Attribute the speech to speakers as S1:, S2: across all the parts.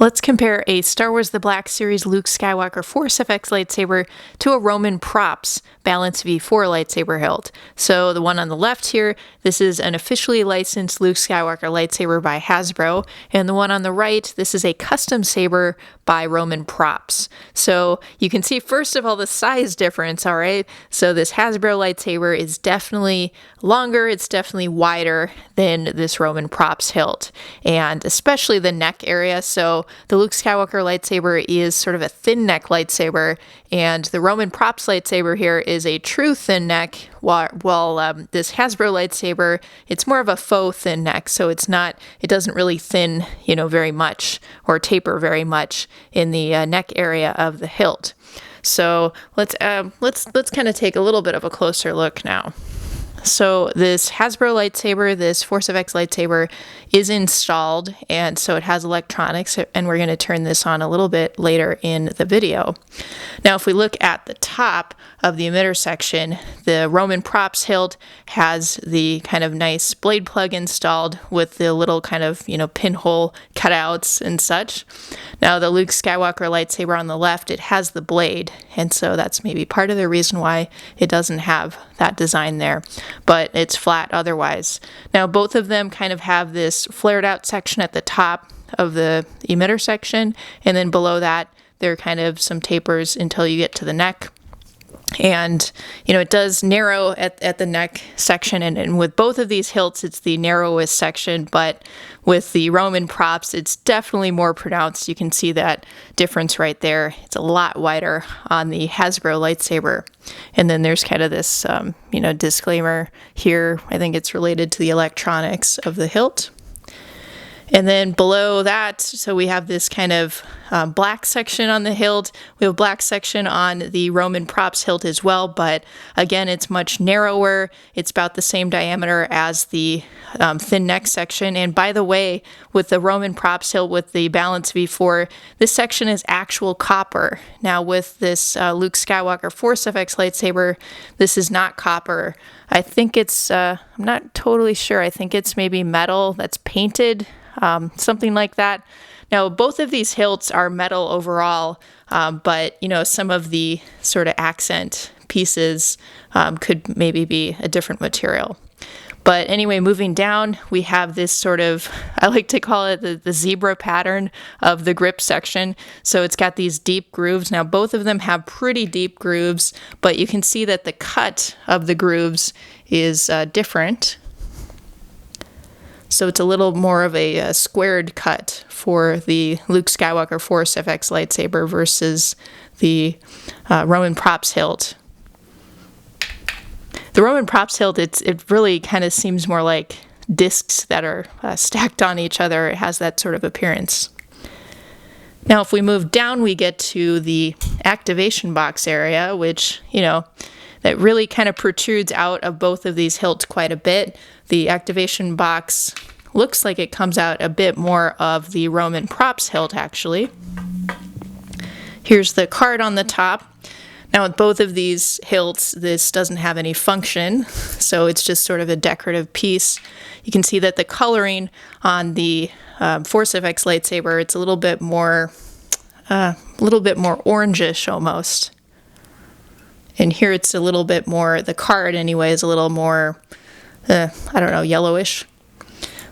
S1: Let's compare a Star Wars The Black Series Luke Skywalker Force FX lightsaber to a Roman Props Balance V4 lightsaber hilt. So the one on the left here, this is an officially licensed Luke Skywalker lightsaber by Hasbro, and the one on the right, this is a custom saber by Roman Props. So you can see first of all the size difference, all right? So this Hasbro lightsaber is definitely longer, it's definitely wider than this Roman Props hilt, and especially the neck area. So the Luke Skywalker lightsaber is sort of a thin neck lightsaber, and the Roman Props lightsaber here is a true thin neck, while this Hasbro lightsaber, it's more of a faux thin neck, so it doesn't really thin, very much or taper very much in the neck area of the hilt. So let's kind of take a little bit of a closer look now. So this Hasbro lightsaber, this Force FX lightsaber, is installed, and so it has electronics, and we're going to turn this on a little bit later in the video. Now, if we look at the top of the emitter section, the Roman Props hilt has the kind of nice blade plug installed with the little kind of, pinhole cutouts and such. Now, the Luke Skywalker lightsaber on the left, it has the blade, and so that's maybe part of the reason why it doesn't have that design there, but it's flat otherwise. Now, both of them kind of have this flared out section at the top of the emitter section, and then below that, there are kind of some tapers until you get to the neck. And, it does narrow at the neck section, and with both of these hilts, it's the narrowest section, but with the Roman Props, it's definitely more pronounced. You can see that difference right there. It's a lot wider on the Hasbro lightsaber. And then there's kind of this, disclaimer here. I think it's related to the electronics of the hilt. And then below that, so we have this kind of black section on the hilt. We have a black section on the Roman Props hilt as well, but again, it's much narrower. It's about the same diameter as the thin neck section. And by the way, with the Roman Props hilt with the Balance V4, this section is actual copper. Now with this Luke Skywalker Force FX lightsaber, this is not copper. I think it's, I'm not totally sure. I think it's maybe metal that's painted. Something like that. Now, both of these hilts are metal overall, but, some of the sort of accent pieces could maybe be a different material. But anyway, moving down, we have this sort of, I like to call it the zebra pattern of the grip section. So it's got these deep grooves. Now, both of them have pretty deep grooves, but you can see that the cut of the grooves is different. So it's a little more of a squared cut for the Luke Skywalker Force FX lightsaber versus the Roman Props hilt. The Roman Props hilt, it really kind of seems more like discs that are stacked on each other. It has that sort of appearance. Now, if we move down, we get to the activation box area, which, that really kind of protrudes out of both of these hilts quite a bit. The activation box looks like it comes out a bit more of the Roman Props hilt, actually. Here's the card on the top. Now, with both of these hilts, this doesn't have any function, so it's just sort of a decorative piece. You can see that the coloring on the Force FX lightsaber, it's a little bit more orangish almost. And here it's a little bit more, the card anyway is a little more, yellowish.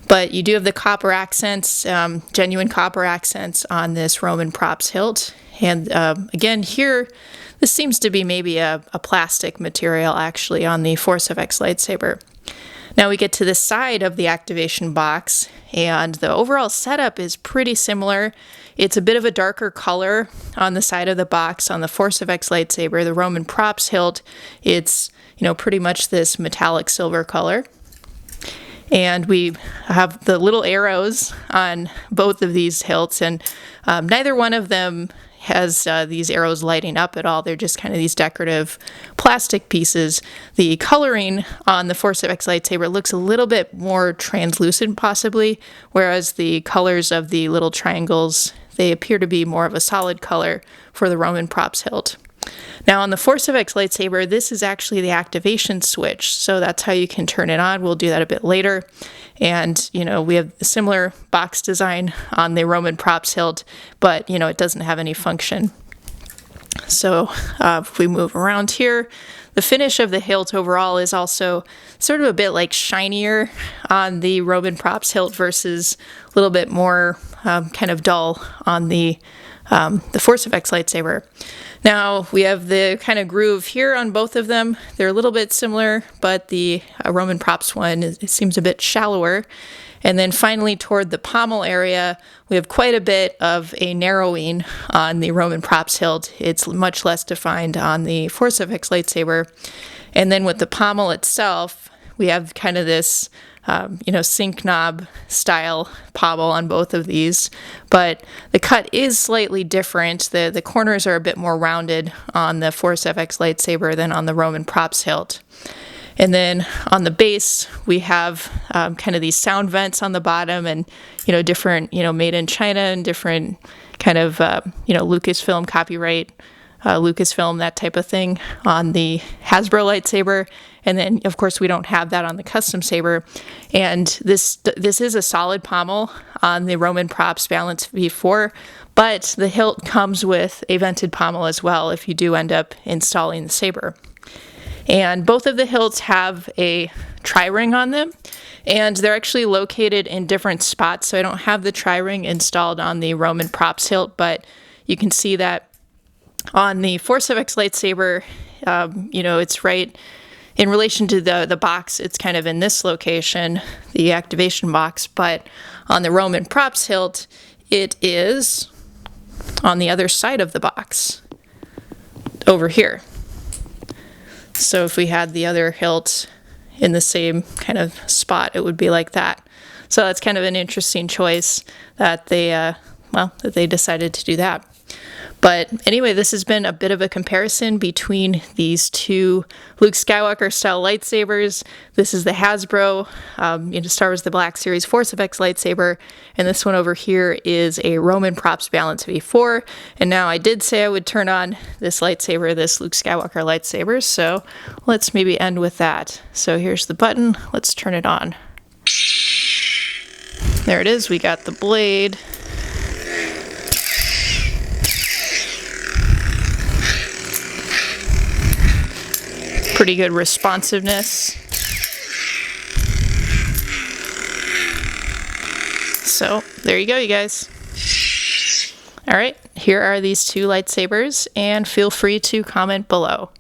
S1: But you do have the copper accents, genuine copper accents on this Roman Props hilt. And again, here, this seems to be maybe a plastic material actually on the Force FX lightsaber. Now we get to the side of the activation box, and the overall setup is pretty similar. It's a bit of a darker color on the side of the box on the Force FX lightsaber. The Roman Props hilt, it's, pretty much this metallic silver color. And we have the little arrows on both of these hilts, and neither one of them has these arrows lighting up at all. They're just kind of these decorative plastic pieces. The coloring on the Force FX lightsaber looks a little bit more translucent possibly, whereas the colors of the little triangles, they appear to be more of a solid color for the Roman Props hilt. Now on the Force FX lightsaber, this is actually the activation switch, so that's how you can turn it on. We'll do that a bit later. And, you know, we have a similar box design on the Roman props hilt, but, you know, it doesn't have any function. So if we move around here, the finish of the hilt overall is also sort of a bit like shinier on the Roman props hilt versus a little bit more kind of dull on the Force FX lightsaber. Now we have the kind of groove here on both of them. They're a little bit similar, but the Roman props one it seems a bit shallower. And then finally toward the pommel area, we have quite a bit of a narrowing on the Roman props hilt. It's much less defined on the Force FX lightsaber. And then with the pommel itself, we have kind of this sink knob style pommel on both of these, but the cut is slightly different. The corners are a bit more rounded on the Force FX lightsaber than on the Roman props hilt. And then on the base, we have kind of these sound vents on the bottom and, different, made in China and different kind of, Lucasfilm copyright, Lucasfilm, that type of thing on the Hasbro lightsaber. And then, of course, we don't have that on the custom saber. And this is a solid pommel on the Roman props Balance V4, but the hilt comes with a vented pommel as well if you do end up installing the saber. And both of the hilts have a tri-ring on them, and they're actually located in different spots. So I don't have the tri-ring installed on the Roman props hilt, but you can see that on the Force FX lightsaber, it's right in relation to the box. It's kind of in this location, the activation box, but on the Roman props hilt, it is on the other side of the box, over here. So if we had the other hilt in the same kind of spot, it would be like that. So that's kind of an interesting choice that they decided to do that. But anyway, this has been a bit of a comparison between these two Luke Skywalker style lightsabers. This is the Hasbro, Star Wars The Black Series Force FX lightsaber, and this one over here is a Roman props Balance V4. And now I did say I would turn on this lightsaber, this Luke Skywalker lightsaber, so let's maybe end with that. So here's the button, let's turn it on. There it is, we got the blade. Pretty good responsiveness. So there you go, you guys. All right, here are these two lightsabers, and feel free to comment below.